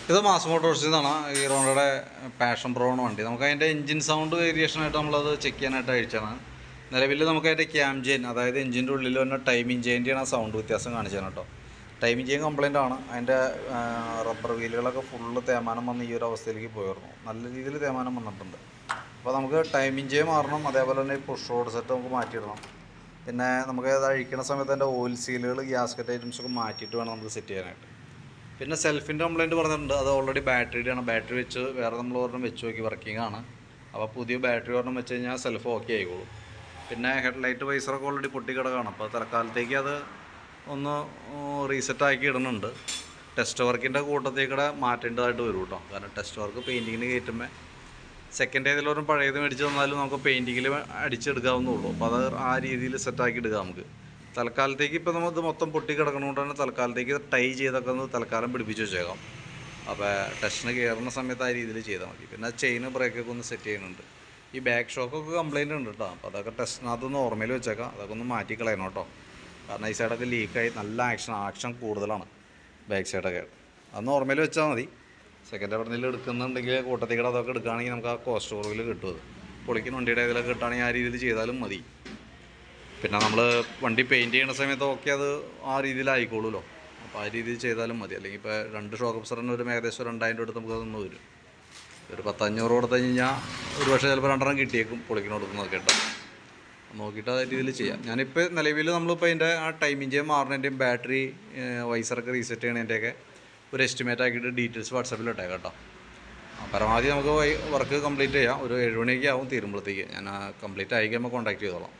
ഇത് മാസ് മോട്ടോഴ്സിൽ നിന്നാണ് ഹീറോയുടെ passion pro എന്ന വണ്ടി. നമുക്ക് അതിൻ്റെ എഞ്ചിൻ സൗണ്ട് വേരിയേഷനായിട്ട് നമ്മളത് ചെക്ക് ചെയ്യാനായിട്ട് അയച്ചാണ്. നിലവിൽ നമുക്ക് അതിൻ്റെ ക്യാം ചെയിൻ, അതായത് എഞ്ചിൻ്റെ ഉള്ളിൽ തന്നെ ടൈമിങ് ചെയിൻ്റെയാണ് ആ സൗണ്ട് വ്യത്യാസം കാണിച്ചത് കേട്ടോ. ടൈമിങ് ചെയിൻ കംപ്ലൈൻ്റ് ആണ്. അതിൻ്റെ റബ്ബർ വീലുകളൊക്കെ ഫുള്ള് തേമാനം വന്ന് ഈ ഒരു അവസ്ഥയിലേക്ക് പോയിരുന്നു. നല്ല രീതിയിൽ തേമാനം വന്നിട്ടുണ്ട്. അപ്പോൾ നമുക്ക് ടൈമിങ് ചെയിൻ മാറണം. അതേപോലെ തന്നെ പുഷ് റോഡ് സെറ്റ് നമുക്ക് മാറ്റിയിടണം. പിന്നെ നമുക്ക് അത് അഴിക്കുന്ന സമയത്ത് അതിൻ്റെ ഓയിൽ സീലുകൾ, ഗ്യാസ്കറ്റ് ഐറ്റംസൊക്കെ മാറ്റിയിട്ട് വേണം നമുക്ക് സെറ്റ് ചെയ്യാനായിട്ട്. പിന്നെ സെൽഫിൻ്റെ കംപ്ലൈൻറ്റ് പറഞ്ഞിട്ടുണ്ട്. അത് ഓൾറെഡി ബാറ്ററിയുടെയാണ്. ബാറ്ററി വെച്ച് വേറെ നമ്മൾ ഒരെണ്ണം വെച്ച് നോക്കി, വർക്കിംഗ് ആണ്. അപ്പോൾ പുതിയ ബാറ്ററി ഒരെണ്ണം വെച്ച് കഴിഞ്ഞാൽ സെൽഫ് ഓക്കെ ആയിക്കോളും. പിന്നെ ഹെഡ്ലൈറ്റ് വൈസറൊക്കെ ഓൾറെഡി പൊട്ടിക്കിടക്കാണ്. അപ്പോൾ തൽക്കാലത്തേക്ക് അത് ഒന്ന് റീസെറ്റാക്കി ഇടുന്നുണ്ട്. ടെസ്റ്റ് വർക്കിൻ്റെ കൂട്ടത്തേക്കൂടെ മാറ്റേണ്ടതായിട്ട് വരും കേട്ടോ. കാരണം ടെസ്റ്റ് വർക്ക് പെയിൻറ്റിങ്ങിന് കയറ്റുമ്പോൾ സെക്കൻഡ് ഏതിലൊരും പഴയത് മേടിച്ച് തന്നാലും നമുക്ക് പെയിൻറ്റിങ്ങിൽ അടിച്ചെടുക്കാവുന്നുള്ളൂ. അപ്പോൾ അത് ആ രീതിയിൽ സെറ്റാക്കി എടുക്കാം നമുക്ക്. തൽക്കാലത്തേക്ക് ഇപ്പോൾ നമ്മൾ ഇത് മൊത്തം പൊട്ടി കിടക്കണതുകൊണ്ട് തന്നെ തൽക്കാലത്തേക്ക് ടൈ ചെയ്തൊക്കെ ഒന്ന് തൽക്കാലം പിടിപ്പിച്ച് വെച്ചേക്കാം. അപ്പോൾ ടെസ്റ്റിന് കയറുന്ന സമയത്ത് ആ രീതിയിൽ ചെയ്താൽ മതി. പിന്നെ ചെയിന് ബ്രേക്കൊക്കെ ഒന്ന് സെറ്റ് ചെയ്യുന്നുണ്ട്. ഈ ബാക്ക് ഷോക്കൊക്കെ കംപ്ലൈൻറ്റ് ഉണ്ട് കേട്ടോ. അപ്പോൾ അതൊക്കെ ടെസ്റ്റിനകത്തൊന്ന് ഓർമ്മയിൽ വെച്ചേക്കാം. അതൊക്കെ ഒന്ന് മാറ്റി കളയണം കേട്ടോ. കാരണം ഈ സൈഡൊക്കെ ലീക്കായി നല്ല ആക്ഷൻ കൂടുതലാണ് ബാക്ക് സൈഡൊക്കെ. അതൊന്ന് ഓർമ്മയിൽ വെച്ചാൽ മതി. സെക്കൻഡ് എവിടെയെങ്കിലും എടുക്കുന്നുണ്ടെങ്കിൽ കൂട്ടത്തേക്കടെ അതൊക്കെ എടുക്കുകയാണെങ്കിൽ നമുക്ക് ആ കോസ്റ്റ് കുറവിൽ കിട്ടും. അത് പൊളിക്കുന്ന വണ്ടിയുടെ ഇതിലൊക്കെ കിട്ടുകയാണെങ്കിൽ ആ രീതിയിൽ ചെയ്താലും മതി. പിന്നെ നമ്മൾ വണ്ടി പെയിൻറ്റ് ചെയ്യുന്ന സമയത്ത് ഓക്കെ അത് ആ രീതിയിലായിക്കോളൂല്ലോ. അപ്പോൾ ആ രീതിയിൽ ചെയ്താലും മതി. അല്ലെങ്കിൽ ഇപ്പോൾ 2 ഷോക്ക് അബ്സോർബറിന് ഒരു ഏകദേശം 2000 രൂപ എടുത്ത് നമുക്കതൊന്ന് വരും. ഒരു 10-500 കൊടുത്തു കഴിഞ്ഞാൽ ഒരു പക്ഷേ ചിലപ്പോൾ 2 കിട്ടിയേക്കും പൊളിക്കുന്ന കൊടുക്കുന്നതൊക്കെ കേട്ടോ. നോക്കിയിട്ട് ആ രീതിയിൽ ചെയ്യാം. ഞാനിപ്പോൾ നിലവിൽ നമ്മളിപ്പോൾ അതിൻ്റെ ആ ടൈമിങ് ചെയ്യാൻ മാറുന്നതിൻ്റെയും ബാറ്ററി വൈസറൊക്കെ റീസെറ്റ് ചെയ്യണതിൻ്റെയൊക്കെ ഒരു എസ്റ്റിമേറ്റ് ആക്കിയിട്ട് ഡീറ്റെയിൽസ് വാട്സാപ്പിൽ ഇട്ടേക്കാം കേട്ടോ. പരമാവധി നമുക്ക് വർക്ക് കംപ്ലീറ്റ് ചെയ്യാം. ഒരു 7 മണിയൊക്കെ ആവും തീരുമ്പോഴത്തേക്ക്. ഞാൻ കംപ്ലീറ്റ് ആയി കഴിയുമ്പോൾ കോൺടാക്ട് ചെയ്തോളാം.